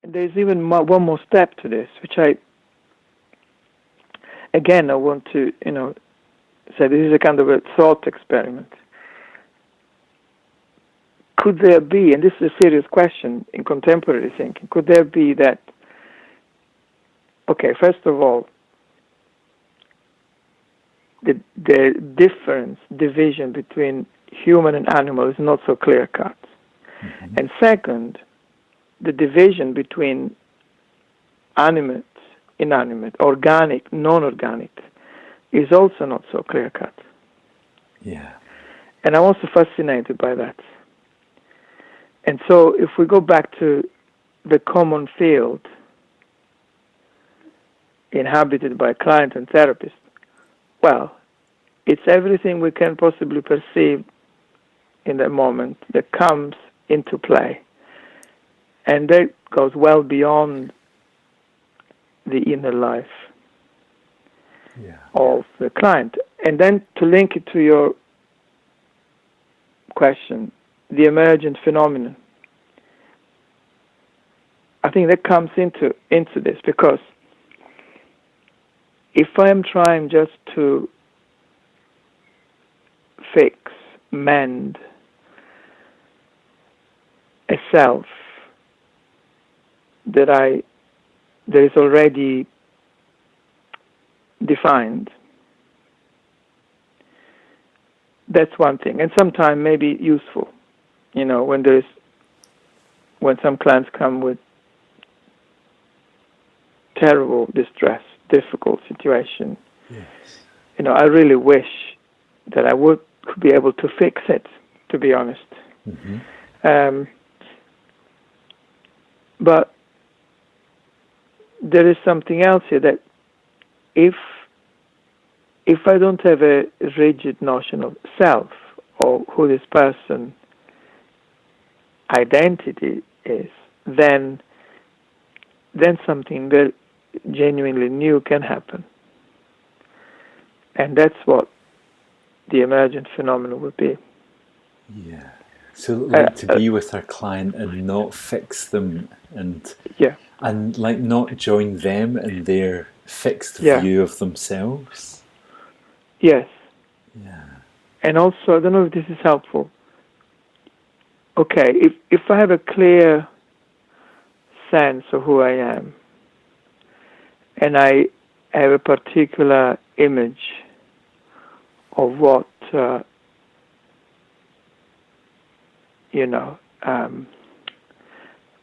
there's even one more step to this, which I want to, say this is a kind of a thought experiment. Could there be, and this is a serious question in contemporary thinking, could there be that, okay, first of all, the division between human and animal is not so clear-cut. Mm-hmm. And second, the division between animate, inanimate, organic, non-organic is also not so clear-cut. Yeah. And I'm also fascinated by that. And so if we go back to the common field inhabited by client and therapist, well, it's everything we can possibly perceive in that moment that comes into play. And that goes well beyond the inner life of the client. And then to link it to your question, the emergent phenomenon, I think that comes into this, because if I am trying just to fix, mend a self that is already defined, that's one thing, and sometimes maybe useful. When some clients come with terrible distress, difficult situation, I really wish that I could be able to fix it, to be honest. Mm-hmm. But there is something else here, that if I don't have a rigid notion of self or who this person identity is, then something very genuinely new can happen. And that's what the emergent phenomenon would be. Yeah. So to be with our client and not fix them, and not join them in their fixed view of themselves. Yes. Yeah. And also, I don't know if this is helpful. Okay, if I have a clear sense of who I am, and I have a particular image of what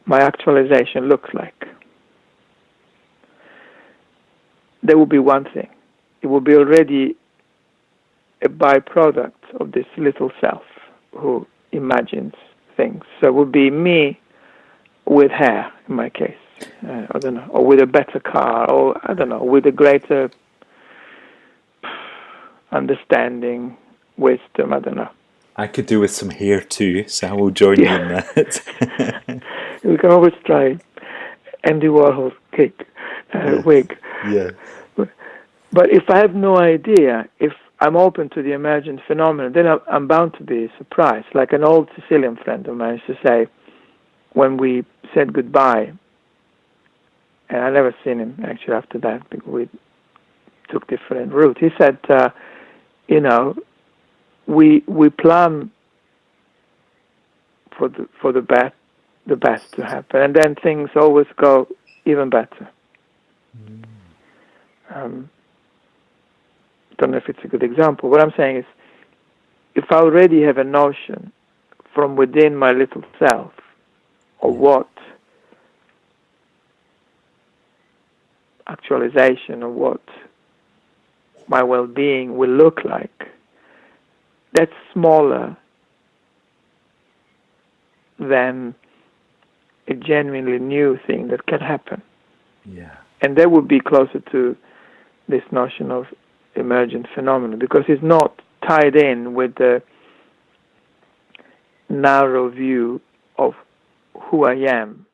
my actualization looks like, there will be one thing. It will be already a byproduct of this little self who imagines things. So it would be me with hair, in my case, I don't know, or with a better car, or I don't know, with a greater understanding, wisdom, I don't know. I could do with some hair too, so I will join you in that. We can always try Andy Warhol's wig. Yeah. But if I have no idea, if I'm open to the emergent phenomenon, then I'm bound to be surprised. Like an old Sicilian friend of mine used to say, when we said goodbye, and I never seen him actually after that because we took different routes. He said, we plan for the best to happen, and then things always go even better. Don't know if it's a good example. What I'm saying is, if I already have a notion from within my little self of what actualization or what my well-being will look like, that's smaller than a genuinely new thing that can happen. Yeah. And that would be closer to this notion of emergent phenomenon, because it's not tied in with the narrow view of who I am